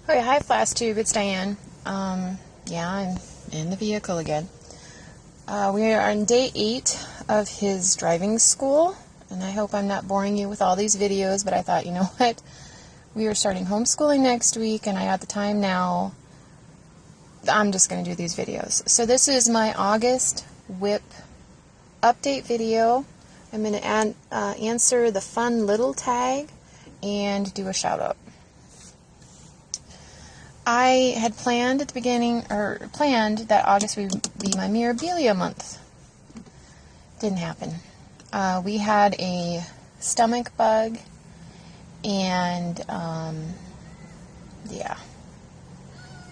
Okay, hi Flosstube, it's Diane. Yeah, I'm in the vehicle again. We are on day 8 of his driving school, and I hope I'm not boring you with all these videos, but I thought, you know what, we are starting homeschooling next week, and I got the time now. I'm just going to do these videos. So this is my August WHIP update video. I'm going to answer the fun little tag and do a shout out. I had planned at the beginning, that August would be my mirabilia month. Didn't happen. We had a stomach bug, and yeah,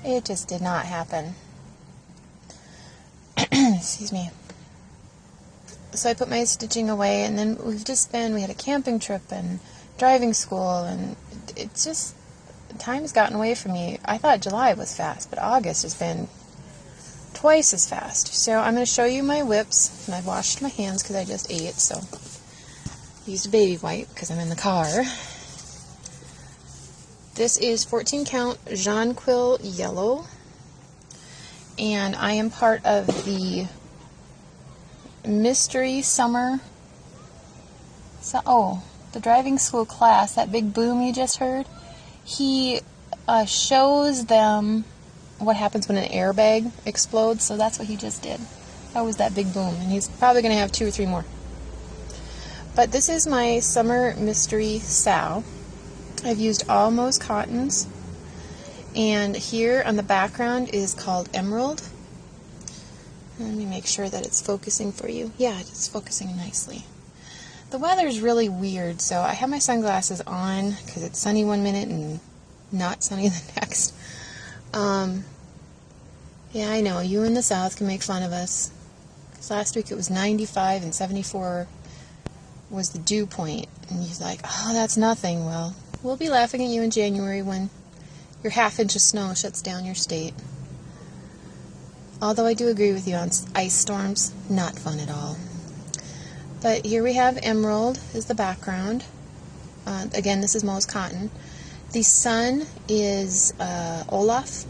it just did not happen. Excuse me. So I put my stitching away, and then we had a camping trip and driving school, and it's just, time's gotten away from me. I thought July was fast, but August has been twice as fast. So I'm going to show you my whips, and I've washed my hands because I just ate, so I used a baby wipe because I'm in the car. This is 14 count Jonquil Yellow, and I am part of the Mystery Summer, the driving school class, that big boom you just heard. He shows them what happens when an airbag explodes, so that's what he just did. That was that big boom, and he's probably going to have 2 or 3 more. But this is my summer mystery sow. I've used all Mo's cottons, and here on the background is called Emerald. Let me make sure that it's focusing for you. Yeah, it's focusing nicely. The weather's really weird, so I have my sunglasses on because it's sunny one minute and not sunny the next. Yeah, I know, you in the South can make fun of us. Because last week it was 95 and 74 was the dew point. And he's like, oh, that's nothing. Well, we'll be laughing at you in January when your half-inch of snow shuts down your state. Although I do agree with you on ice storms, not fun at all. But here we have Emerald as the background. Again, this is Mo's cotton. The sun is Olaf.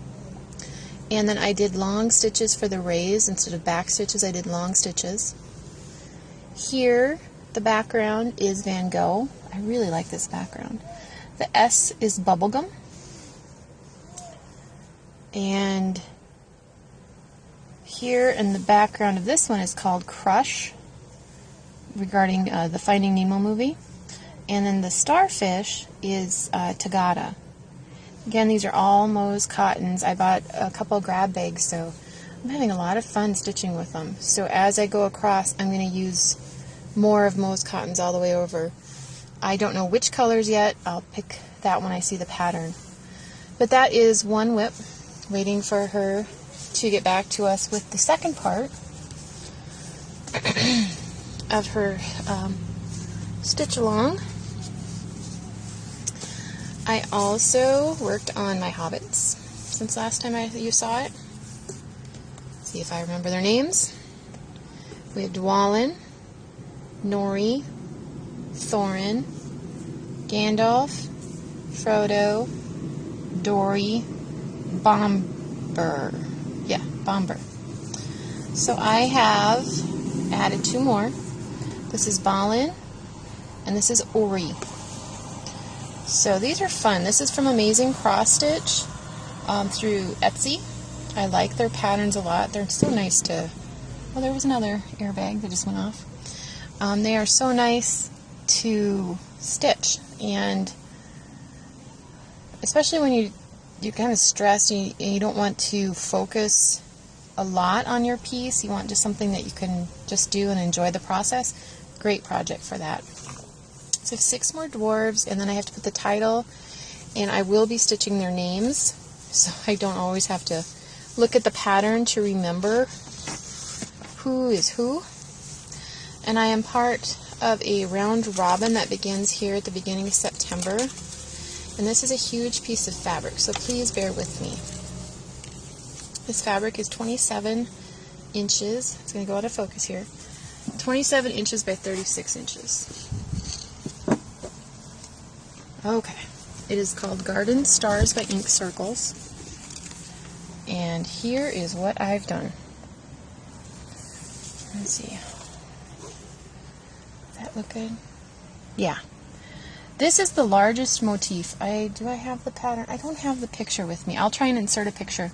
And then I did long stitches for the rays. Instead of back stitches, I did long stitches. Here, the background is Van Gogh. I really like this background. The S is Bubblegum. And here in the background of this one is called Crush, regarding the Finding Nemo movie. And then the starfish is Tagada. Again, these are all Mo's cottons. I bought a couple grab bags, so I'm having a lot of fun stitching with them. So as I go across, I'm going to use more of Mo's cottons all the way over. I don't know which colors yet. I'll pick that when I see the pattern. But that is one whip, waiting for her to get back to us with the second part of her stitch along. I also worked on my Hobbits since last time you saw it. See if I remember their names. We have Dwalin, Nori, Thorin, Gandalf, Frodo, Dory, Bomber. Yeah, Bomber. So I have added 2 more. This is Balin, and this is Ori. So these are fun. This is from Amazing Cross Stitch through Etsy. I like their patterns a lot. They're so nice to... Well, there was another airbag that just went off. They are so nice to stitch, and especially when you're kind of stressed and you don't want to focus a lot on your piece. You want just something that you can just do and enjoy the process. Great project for that. So I have 6 more dwarves, and then I have to put the title, and I will be stitching their names, so I don't always have to look at the pattern to remember who is who. And I am part of a round robin that begins here at the beginning of September, and this is a huge piece of fabric, so please bear with me. This fabric is 27 inches. It's going to go out of focus here. 27 inches by 36 inches. Okay, It is called Garden Stars by Ink Circles. And here is what I've done. Let's see. Does that look good? Yeah. This is the largest motif. Do I have the pattern? I don't have the picture with me. I'll try and insert a picture.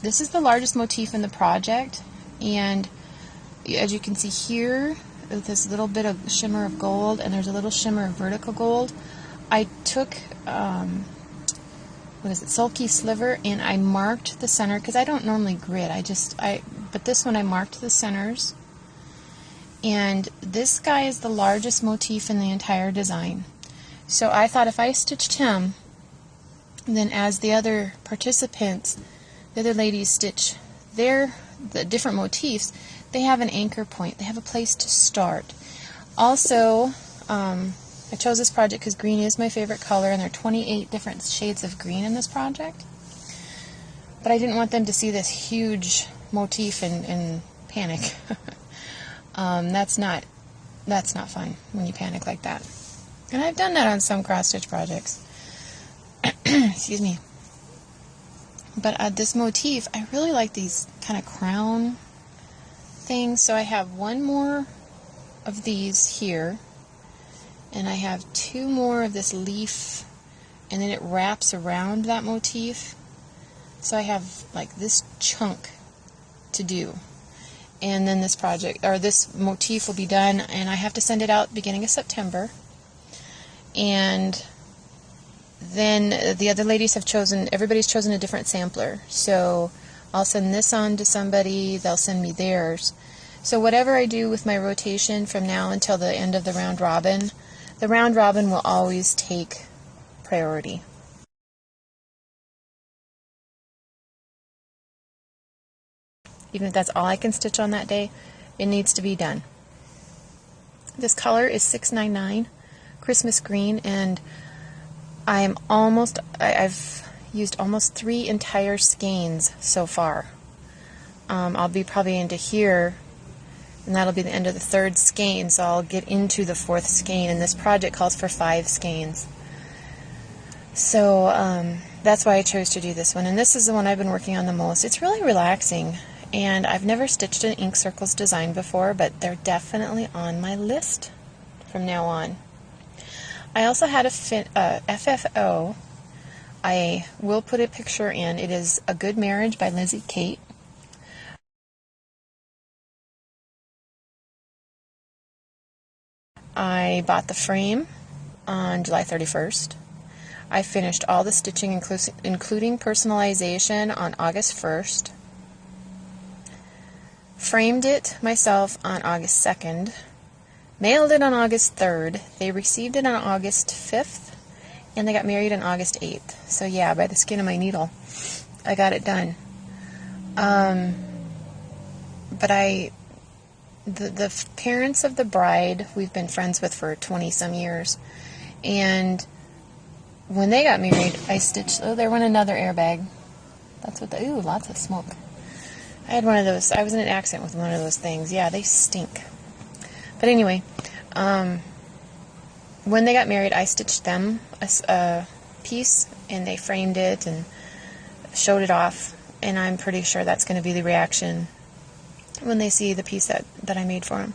This is the largest motif in the project, and as you can see here, with this little bit of shimmer of gold, and there's a little shimmer of vertical gold, I took, what is it, Sulky Sliver, and I marked the center, because I don't normally grid, but this one I marked the centers, and this guy is the largest motif in the entire design. So I thought if I stitched him, then as the other participants, the other ladies stitch the different motifs, they have an anchor point. They have a place to start. Also, I chose this project because green is my favorite color, and there are 28 different shades of green in this project. But I didn't want them to see this huge motif and panic. That's not fun when you panic like that. And I've done that on some cross-stitch projects. Excuse me. But this motif, I really like these kind of crown things. So I have one more of these here, and I have two more of this leaf, and then it wraps around that motif. So I have like this chunk to do. And then this project, or this motif will be done, and I have to send it out beginning of September. And then the other ladies have chosen, everybody's chosen a different sampler. So I'll send this on to somebody, they'll send me theirs. So whatever I do with my rotation from now until the end of the round robin will always take priority. Even if that's all I can stitch on that day, it needs to be done. This color is 699 Christmas Green, and I've used almost 3 entire skeins so far. I'll be probably into here, and that'll be the end of the 3rd skein, so I'll get into the 4th skein, and this project calls for 5 skeins. So that's why I chose to do this one, and this is the one I've been working on the most. It's really relaxing, and I've never stitched an Ink Circles design before, but they're definitely on my list from now on. I also had a FFO. I will put a picture in. It is A Good Marriage by Lizzie Kate. I bought the frame on July 31st. I finished all the stitching, including personalization, on August 1st. Framed it myself on August 2nd. Mailed it on August 3rd. They received it on August 5th. And they got married on August 8th. So yeah, by the skin of my needle, I got it done. But the parents of the bride, we've been friends with for 20-some years. And when they got married, I stitched, oh, there went another airbag. That's what ooh, lots of smoke. I had one of those, I was in an accident with one of those things. Yeah, they stink. But anyway, when they got married, I stitched them a piece, and they framed it and showed it off, and I'm pretty sure that's going to be the reaction when they see the piece that I made for them.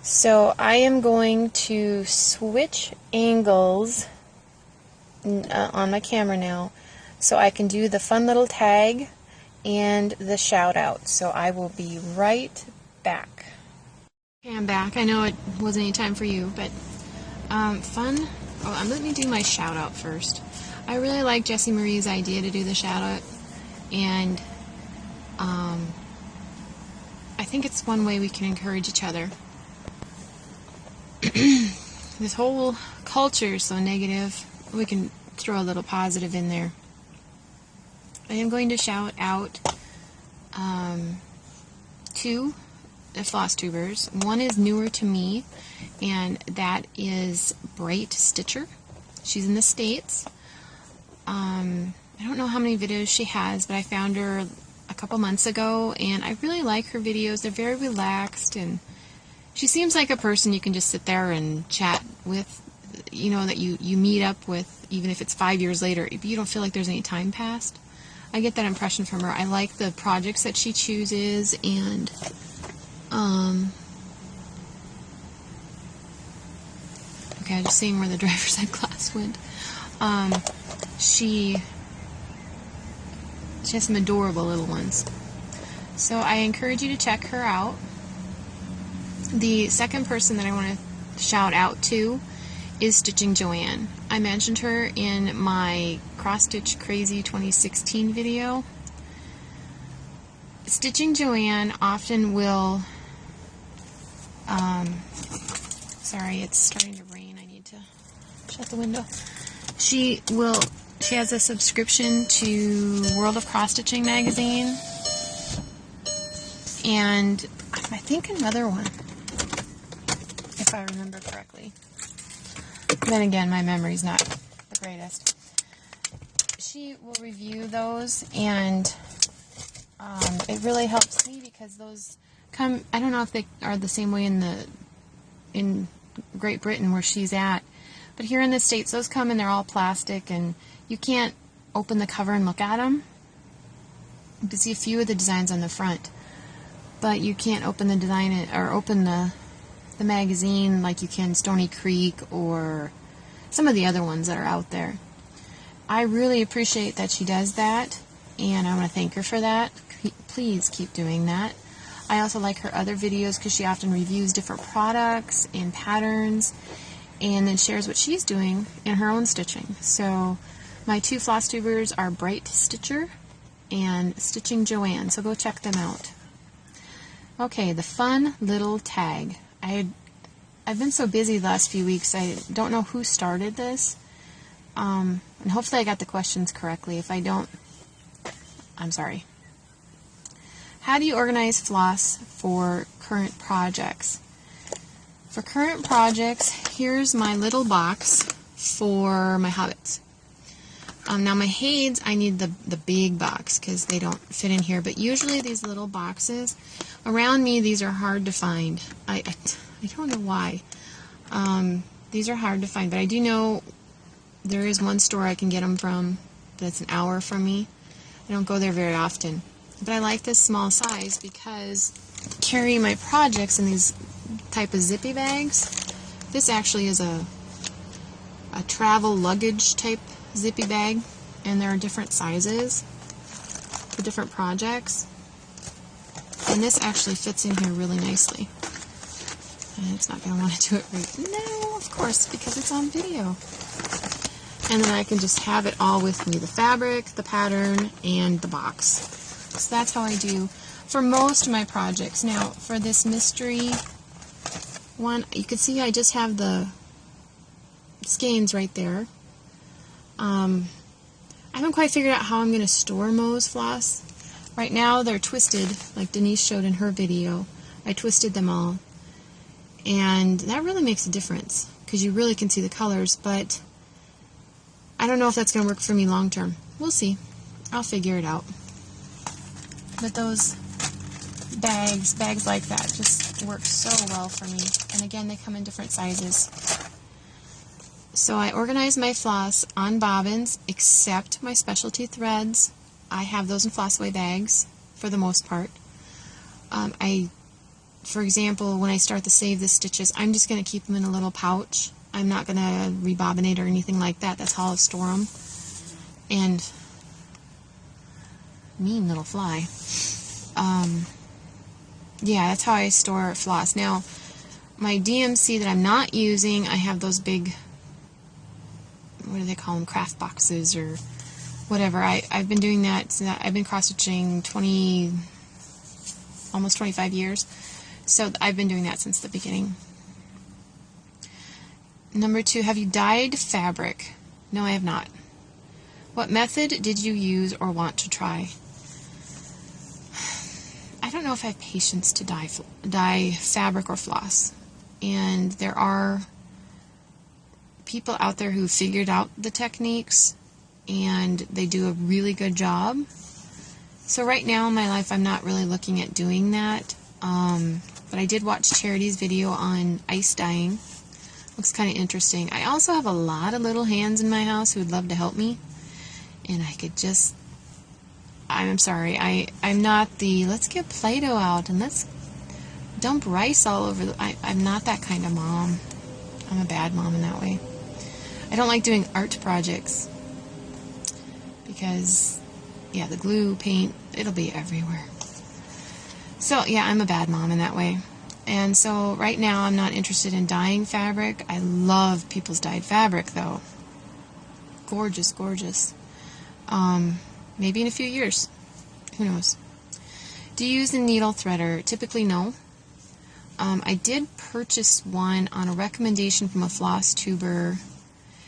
So I am going to switch angles on my camera now so I can do the fun little tag and the shout out. So I will be right back. Okay, I'm back. I know it wasn't any time for you, but fun. Oh, let me do my shout out first. I really like Jessie Marie's idea to do the shout out, and I think it's one way we can encourage each other. This whole culture is so negative. We can throw a little positive in there. I am going to shout out two Flosstubers. One is newer to me, and that is Bright Stitcher. She's in the States. I don't know how many videos she has, but I found her a couple months ago, and I really like her videos. They're very relaxed, and She seems like a person you can just sit there and chat with, you know, that you meet up with, even if it's 5 years later, if you don't feel like there's any time passed. I get that impression from her. I like the projects that she chooses, and okay, I'm just seeing where the driver's side glass went. She has some adorable little ones. So I encourage you to check her out. The second person that I want to shout out to is Stitching Joanne. I mentioned her in my Cross Stitch Crazy 2016 video. Stitching Joanne often will, sorry, it's starting to rain. I need to shut the window. She has a subscription to World of Cross Stitching magazine, and I think another one, if I remember correctly. Then again, my memory's not the greatest. She will review those, and it really helps me because those come, I don't know if they are the same way in Great Britain where she's at, but here in the States those come and they're all plastic, and you can't open the cover and look at them. You can see a few of the designs on the front, but you can't open the design or open the magazine like you can Stony Creek or some of the other ones that are out there. I really appreciate that she does that, and I want to thank her for that. Please keep doing that. I also like her other videos because she often reviews different products and patterns, and then shares what she's doing in her own stitching. So my two Flosstubers are Bright Stitcher and Stitching Joanne, so go check them out. Okay, the fun little tag. I've been so busy the last few weeks, I don't know who started this, and hopefully I got the questions correctly. If I don't, I'm sorry. How do you organize floss for current projects? For current projects, here's my little box for my Hobbits. Now my Hades, I need the big box because they don't fit in here, but usually these little boxes, around me these are hard to find. I don't know why. These are hard to find, but I do know there is one store I can get them from that's an hour from me. I don't go there very often, but I like this small size because I carry my projects in these type of zippy bags. This actually is a travel luggage type zippy bag, and there are different sizes for different projects, and this actually fits in here really nicely. And it's not going to want to do it right now, of course, because it's on video. And then I can just have it all with me, the fabric, the pattern, and the box. So that's how I do for most of my projects. Now, for this mystery one, you can see I just have the skeins right there. I haven't quite figured out how I'm going to store Moe's floss. Right now they're twisted, like Denise showed in her video. I twisted them all. And that really makes a difference because you really can see the colors, but I don't know if that's going to work for me long term. We'll see. I'll figure it out. But those bags like that just work so well for me. And again, they come in different sizes. So I organize my floss on bobbins, except my specialty threads. I have those in floss-away bags for the most part. For example, when I start the Save the Stitches, I'm just going to keep them in a little pouch. I'm not going to rebobinate or anything like that. That's how I'll store them. And mean little fly. Yeah, that's how I store floss. Now, my DMC that I'm not using, I have those big, what do they call them, craft boxes or whatever. I've been doing that since I've been cross-stitching almost 25 years. So I've been doing that since the beginning. Number 2, have you dyed fabric? No, I have not. What method did you use or want to try? I don't know if I have patience to dye fabric or floss. And there are people out there who figured out the techniques and they do a really good job. So right now in my life I'm not really looking at doing that. But I did watch Charity's video on ice dyeing. Looks kind of interesting. I also have a lot of little hands in my house who would love to help me. And I could just... I'm sorry. I'm not the, let's get Play-Doh out and let's dump rice all over the... I'm not that kind of mom. I'm a bad mom in that way. I don't like doing art projects because, yeah, the glue, paint, it'll be everywhere. So, yeah, I'm a bad mom in that way. And so, right now, I'm not interested in dyeing fabric. I love people's dyed fabric, though. Gorgeous, gorgeous. Maybe in a few years. Who knows? Do you use a needle threader? Typically, no. I did purchase one on a recommendation from a Flosstuber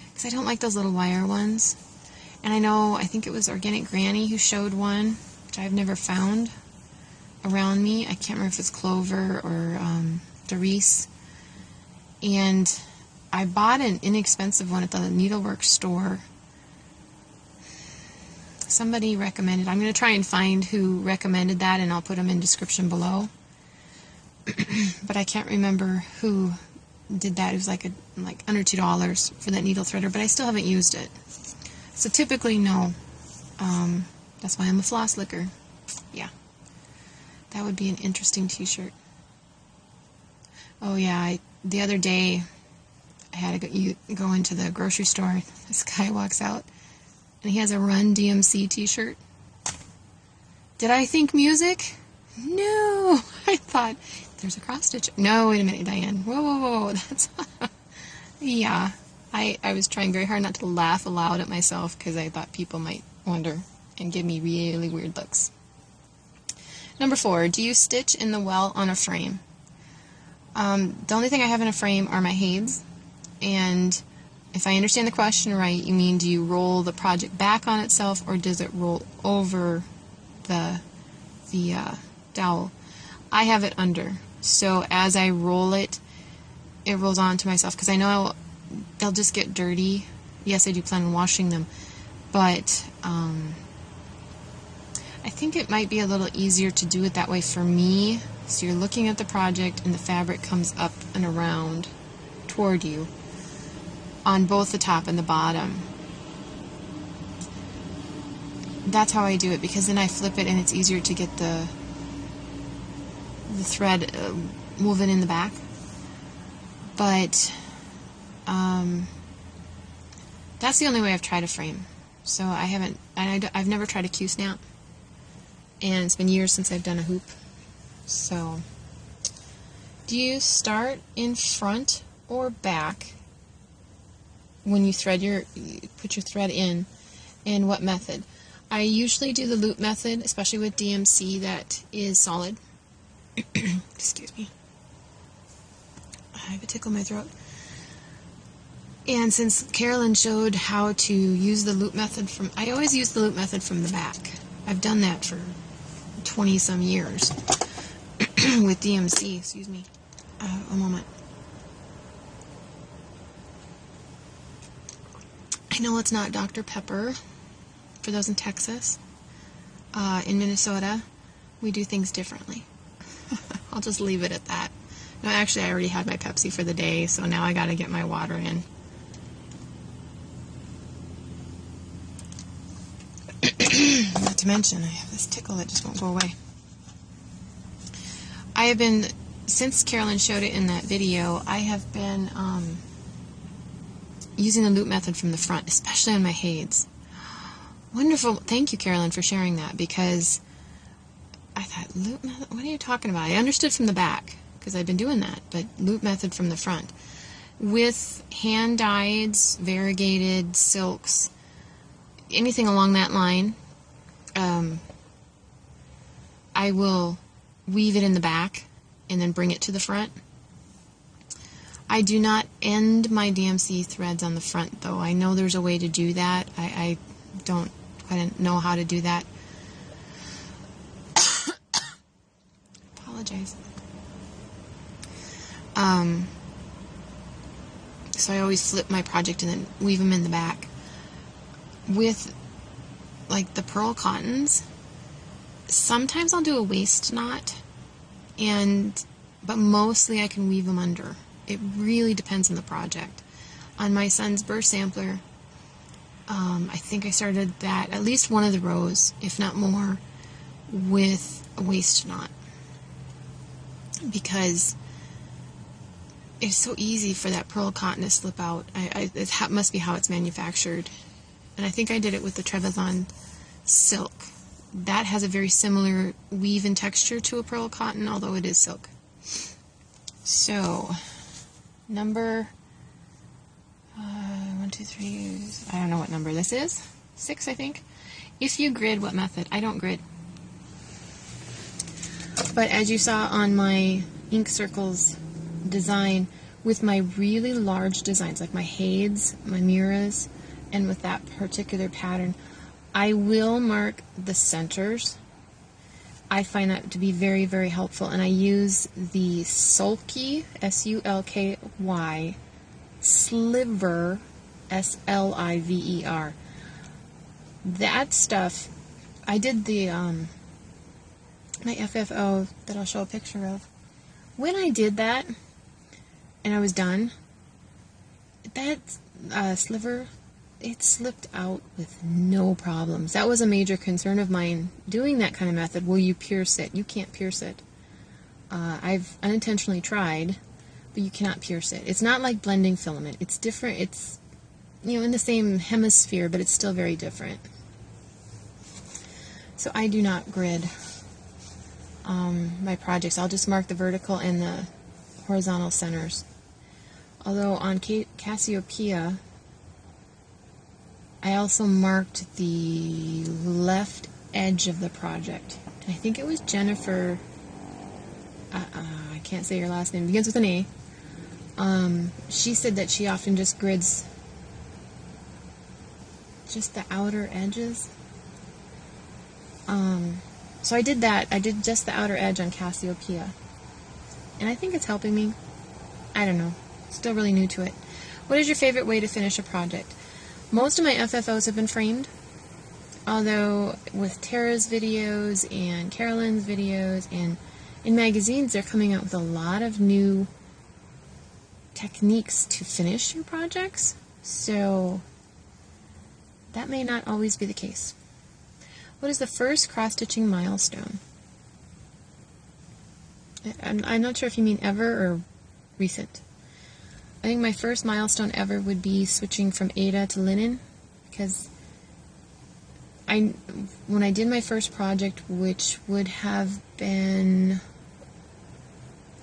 because I don't like those little wire ones. And I think it was Organic Granny who showed one, which I've never found around me. I can't remember if it's Clover or Doris. And I bought an inexpensive one at the needlework store. Somebody recommended. I'm going to try and find who recommended that, and I'll put them in description below. But I can't remember who did that. It was like under $2 for that needle threader, but I still haven't used it. So typically, no. That's why I'm a floss licker. Yeah. That would be an interesting t-shirt. Oh yeah, the other day I had to go into the grocery store. This guy walks out and he has a Run DMC t-shirt. Did I think music? No. I thought, there's a cross stitch. No, wait a minute, Diane. Whoa, whoa, whoa. That's... Yeah. I was trying very hard not to laugh aloud at myself because I thought people might wonder and give me really weird looks. Number 4, do you stitch in the well on a frame? The only thing I have in a frame are my heids, and if I understand the question right, you mean do you roll the project back on itself or does it roll over the dowel? I have it under, so as I roll it, it rolls onto myself because I know they'll just get dirty. Yes, I do plan on washing them, but I think it might be a little easier to do it that way for me. So you're looking at the project and the fabric comes up and around toward you on both the top and the bottom. That's how I do it, because then I flip it and it's easier to get the thread woven in the back. But that's the only way I've tried a frame. So I haven't, and I've never tried a Q-snap. And it's been years since I've done a hoop. So, do you start in front or back when you put your thread in, and what method? I usually do the loop method, especially with DMC that is solid. Excuse me. I have a tickle in my throat. And since Carolyn showed how to use the loop method I always use the loop method from the back. I've done that for 20-some years with DMC. Excuse me. A moment. I know it's not Dr. Pepper for those in Texas. In Minnesota, we do things differently. I'll just leave it at that. No, actually, I already had my Pepsi for the day, so now I got to get my water in. Not to mention, I have this tickle that just won't go away. I have been, since Carolyn showed it in that video, I have been using the loop method from the front, especially on my heids. Wonderful. Thank you, Carolyn, for sharing that, because I thought, loop method? What are you talking about? I understood from the back, because I've been doing that, but loop method from the front. With hand-dyed, variegated silks, anything along that line, I will weave it in the back and then bring it to the front. I do not end my DMC threads on the front, though. I know there's a way to do that. I don't quite know how to do that. Apologize. So I always flip my project and then weave them in the back. With like the pearl cottons, sometimes I'll do a waist knot, and but mostly I can weave them under. It really depends on the project. On my son's burr sampler, I think I started that, at least one of the rows, if not more, with a waist knot, because it's so easy for that pearl cotton to slip out. It must be how it's manufactured. And I think I did it with the Trevathan silk. That has a very similar weave and texture to a pearl cotton, although it is silk. So, number 1, 2, 3, I don't know what number this is. 6, I think. If you grid, what method? I don't grid. But as you saw on my ink circles design, with my really large designs, like my Hades, my Miras, and with that particular pattern, I will mark the centers. I find that to be very, very helpful, and I use the Sulky, S-U-L-K-Y, sliver, S-L-I-V-E-R. That stuff, I did the, my FFO that I'll show a picture of. When I did that, and I was done, that sliver, it slipped out with no problems. That was a major concern of mine, doing that kind of method. Will you pierce it? You can't pierce it. I've unintentionally tried, but you cannot pierce it. It's not like blending filament. It's different. It's, you know, in the same hemisphere, but it's still very different. So I do not grid my projects. I'll just mark the vertical and the horizontal centers. Although on Cassiopeia, I also marked the left edge of the project. And I think it was Jennifer, I can't say your last name, it begins with an A. She said that she often just grids just the outer edges. So I did that. I did just the outer edge on Cassiopeia. And I think it's helping me. I don't know. Still really new to it. What is your favorite way to finish a project? Most of my FFOs have been framed, although with Tara's videos and Carolyn's videos and in magazines, they're coming out with a lot of new techniques to finish your projects, so that may not always be the case. What is the first cross-stitching milestone? I'm not sure if you mean ever or recent. I think my first milestone ever would be switching from Aida to linen, because when I did my first project, which would have been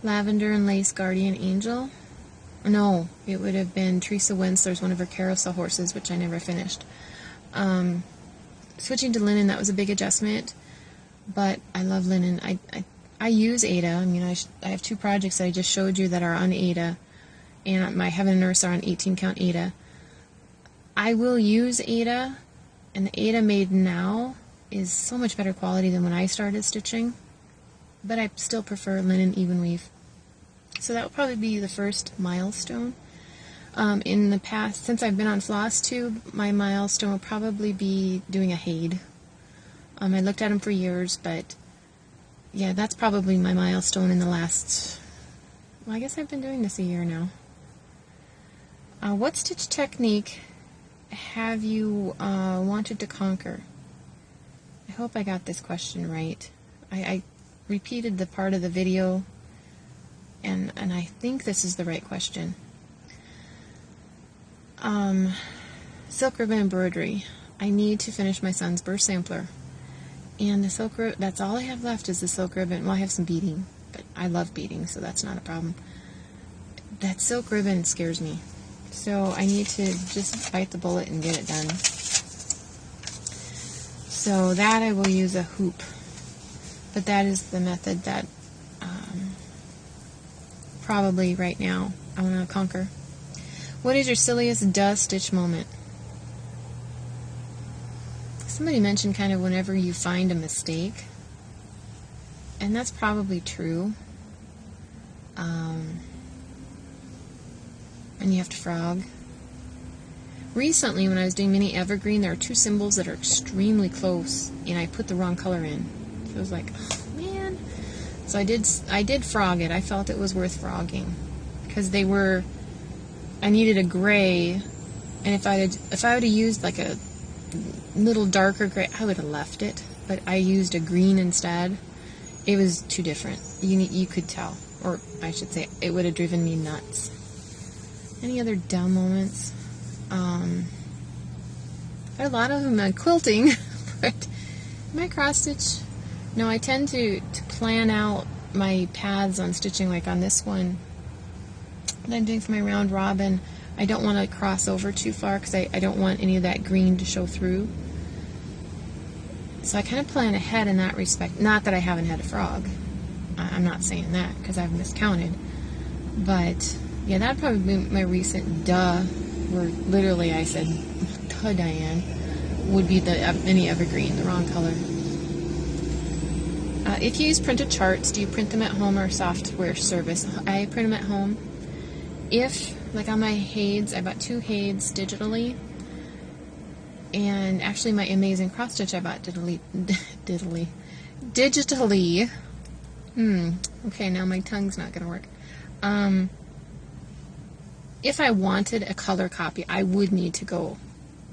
Lavender and Lace Guardian Angel, no, it would have been Teresa Wensler's, one of her carousel horses, which I never finished. Switching to linen, that was a big adjustment, but I love linen. I use Aida. I mean, I have 2 projects that I just showed you that are on Aida, and my Heaven and Earth are on 18 count Aida. I will use Aida, and the Aida made now is so much better quality than when I started stitching, but I still prefer linen even weave. So that will probably be the first milestone. In the past, since I've been on Flosstube, my milestone will probably be doing a Hade. I looked at them for years, but yeah, that's probably my milestone in the last, well, I guess I've been doing this a year now. What stitch technique have you wanted to conquer? I hope I got this question right. I repeated the part of the video, and I think this is the right question. Silk ribbon embroidery. I need to finish my son's burr sampler. And the silk ribbon, that's all I have left is the silk ribbon. Well, I have some beading, but I love beading, so that's not a problem. That silk ribbon scares me. So I need to just bite the bullet and get it done. So that I will use a hoop. But that is the method that probably right now I want to conquer. What is your silliest duh stitch moment? Somebody mentioned kind of whenever you find a mistake, and that's probably true. And you have to frog. Recently, when I was doing mini evergreen, there are 2 symbols that are extremely close, and I put the wrong color in. So I was like, oh man. So I did frog it. I felt it was worth frogging because I needed a gray, and if I would have used like a little darker gray, I would have left it. But I used a green instead. It was too different. You could tell, or I should say, it would have driven me nuts. Any other dumb moments? There are a lot of them on quilting, but my cross stitch. No, I tend to plan out my paths on stitching, like on this one that I'm doing for my round robin. I don't want to cross over too far because I don't want any of that green to show through. So I kind of plan ahead in that respect. Not that I haven't had a frog. I'm not saying that because I've miscounted. But yeah, that'd probably be my recent duh, where literally I said, duh, Diane, would be any evergreen, the wrong color. If you use printed charts, do you print them at home or software service? I print them at home. If, like on my Hades, I bought 2 Hades digitally, and actually my amazing cross stitch I bought digitally. Okay, now my tongue's not going to work. If I wanted a color copy, I would need to go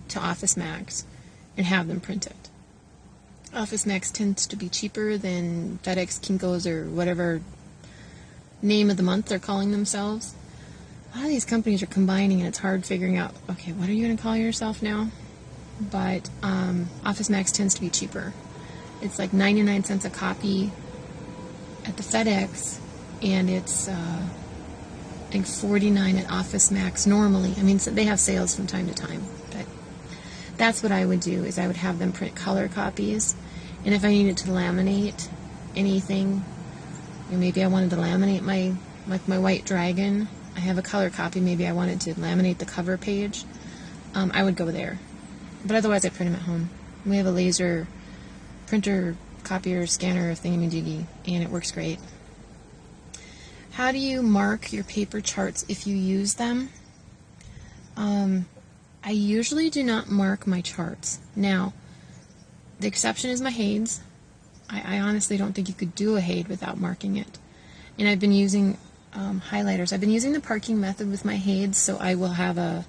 to Office Max and have them print it. Office Max tends to be cheaper than FedEx, Kinko's, or whatever name of the month they're calling themselves. A lot of these companies are combining, and it's hard figuring out, okay, what are you going to call yourself now? But Office Max tends to be cheaper. It's like 99 cents a copy at the FedEx, and it's I think 49 at Office Max normally. I mean, so they have sales from time to time, but that's what I would do, is I would have them print color copies. And if I needed to laminate anything, maybe I wanted to laminate my white dragon, I have a color copy, maybe I wanted to laminate the cover page, I would go there. But otherwise I print them at home. We have a laser printer, copier, scanner, thingamajiggy, and it works great. How do you mark your paper charts if you use them? I usually do not mark my charts. Now, the exception is my Hades. I honestly don't think you could do a Hade without marking it. And I've been using highlighters. I've been using the parking method with my Hades, so I will have I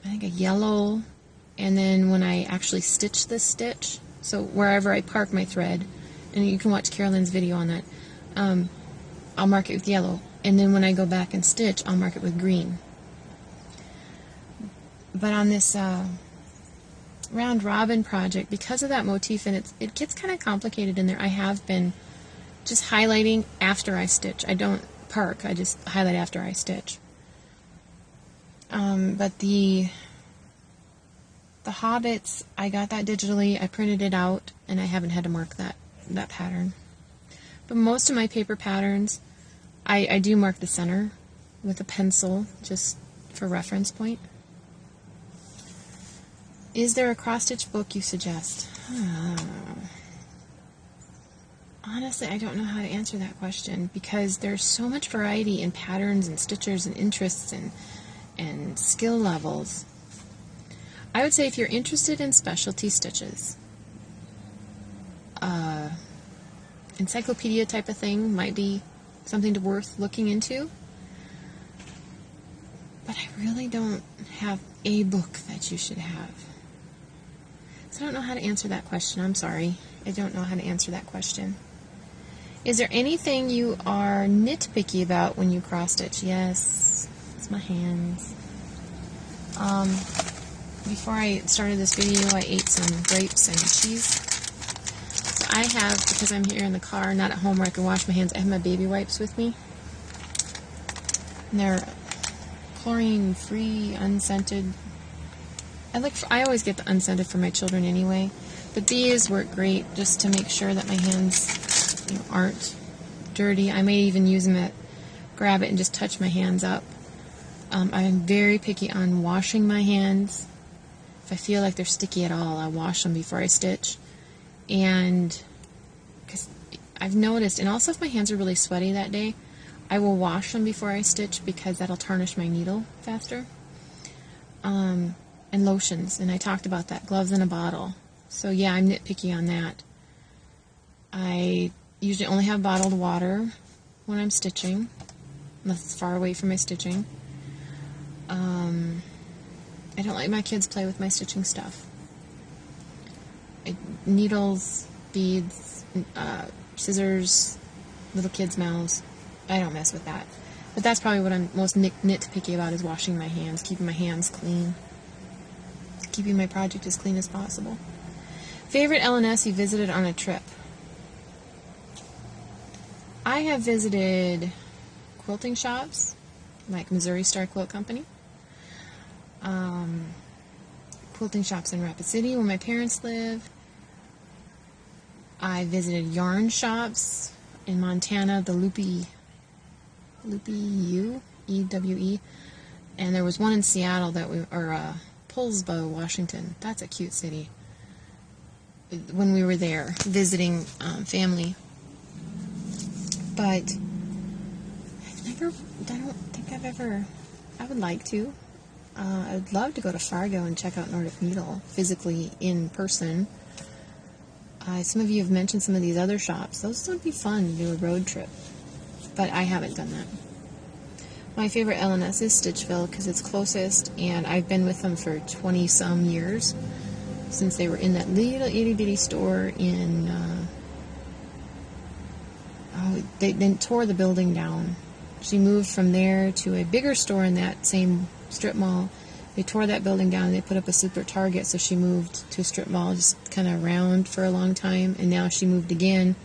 think a yellow, and then when I actually stitch this stitch, so wherever I park my thread, and you can watch Carolyn's video on that, I'll mark it with yellow, and then when I go back and stitch, I'll mark it with green. But on this round robin project, because of that motif, and it gets kind of complicated in there, I have been just highlighting after I stitch. I don't park, I just highlight after I stitch. But the Hobbits, I got that digitally, I printed it out, and I haven't had to mark that pattern. But most of my paper patterns, I do mark the center with a pencil, just for reference point. Is there a cross-stitch book you suggest? Honestly, I don't know how to answer that question, because there's so much variety in patterns and stitchers and interests and skill levels. I would say if you're interested in specialty stitches, encyclopedia type of thing might be something worth looking into. But I really don't have a book that you should have. So I don't know how to answer that question. I'm sorry. I don't know how to answer that question. Is there anything you are nitpicky about when you cross stitch? Yes, it's my hands. Before I started this video, I ate some grapes and cheese. So I have, because I'm here in the car, not at home where I can wash my hands, I have my baby wipes with me. And they're chlorine-free, unscented. I always get the unscented for my children anyway, but these work great just to make sure that my hands aren't dirty. I may even use them grab it and just touch my hands up. I'm very picky on washing my hands. If I feel like they're sticky at all, I wash them before I stitch. And because I've noticed, and also if my hands are really sweaty that day, I will wash them before I stitch, because that'll tarnish my needle faster. And lotions, and I talked about that, gloves in a bottle. So yeah, I'm nitpicky on that. I usually only have bottled water when I'm stitching, unless it's far away from my stitching. I don't let my kids play with my stitching stuff. Needles, beads, scissors, little kids' mouths. I don't mess with that. But that's probably what I'm most nitpicky about, is washing my hands, keeping my hands clean, keeping my project as clean as possible. Favorite LNS you visited on a trip? I have visited quilting shops, like Missouri Star Quilt Company, quilting shops in Rapid City where my parents live. I visited yarn shops in Montana, the Loopy U, E-W-E, and there was one in Seattle or Poulsbo, Washington. That's a cute city. When we were there visiting family. But I would like to. I'd love to go to Fargo and check out Nordic Needle physically in person. Some of you have mentioned some of these other shops. Those would be fun to do a road trip. But I haven't done that. My favorite LNS is Stitchville because it's closest, and I've been with them for 20-some years, since they were in that little itty-bitty store in... they then tore the building down. She moved from there to a bigger store in that same strip mall. They tore that building down and they put up a super Target, so she moved to a strip mall, just kind of around for a long time, and now she moved again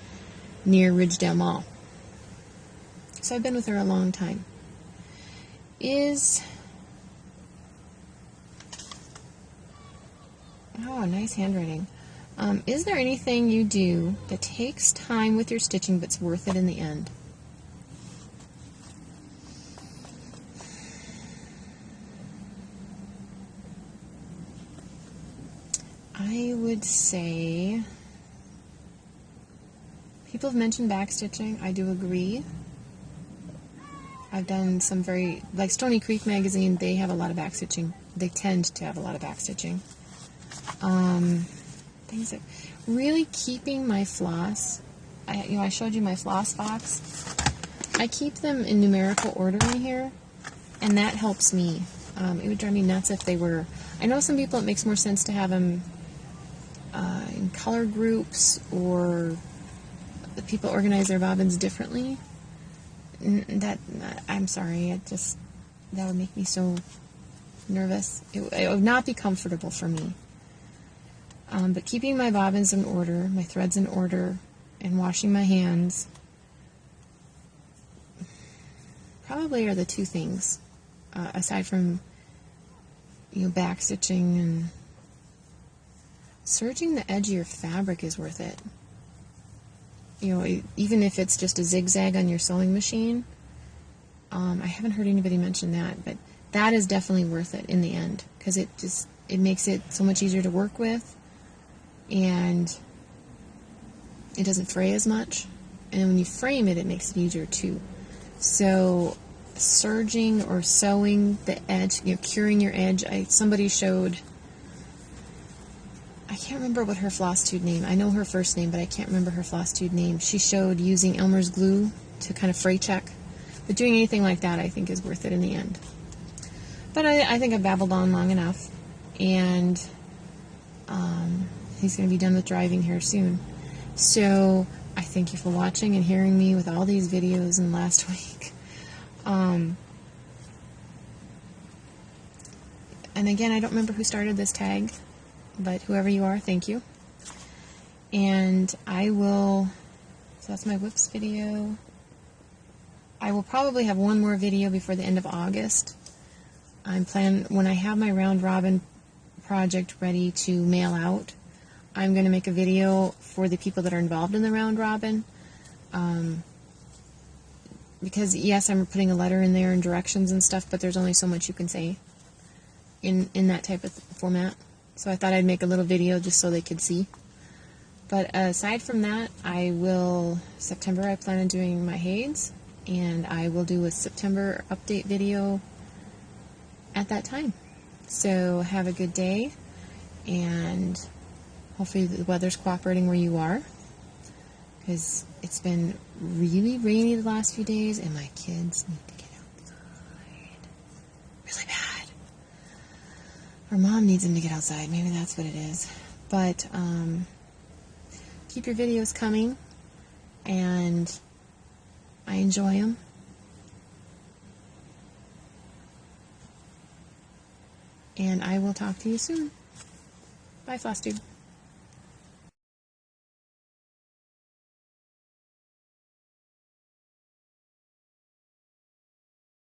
near Ridgedale Mall. So I've been with her a long time. Oh, nice handwriting. Is there anything you do that takes time with your stitching but's worth it in the end? I would say people have mentioned backstitching. I do agree. I've done some like Stony Creek magazine, they have a lot of backstitching. They tend to have a lot of backstitching. Things that really keeping my floss. I showed you my floss box. I keep them in numerical order in here, and that helps me. It would drive me nuts if they were. I know some people it makes more sense to have them in color groups, or the people organize their bobbins differently. I'm sorry, that would make me so nervous. It would not be comfortable for me. But keeping my bobbins in order, my threads in order, and washing my hands probably are the two things, aside from back stitching, and serging the edge of your fabric is worth it. Even if it's just a zigzag on your sewing machine. I haven't heard anybody mention that, but that is definitely worth it in the end, because it makes it so much easier to work with, and it doesn't fray as much, and when you frame it, it makes it easier too. So serging or sewing the edge, curing your edge. Somebody showed, I can't remember what her floss tube name, I know her first name, but I can't remember her floss tube name. She showed using Elmer's glue to kind of fray check, but doing anything like that I think is worth it in the end. But I think I've babbled on long enough, and he's going to be done with driving here soon. So I thank you for watching and hearing me with all these videos in the last week. And again, I don't remember who started this tag, but whoever you are, thank you. And so that's my whips video. I will probably have one more video before the end of August. I'm planning, when I have my round robin project ready to mail out, I'm going to make a video for the people that are involved in the round robin. Because yes, I'm putting a letter in there and directions and stuff, but there's only so much you can say in that type of format. So I thought I'd make a little video just so they could see. But aside from that, September I plan on doing my Hades, and I will do a September update video at that time. So have a good day, and hopefully the weather's cooperating where you are. because it's been really rainy the last few days, and my kids need to get outside really bad. Or mom needs them to get outside. Maybe that's what it is. But keep your videos coming, and I enjoy them. And I will talk to you soon. Bye, Flosstube.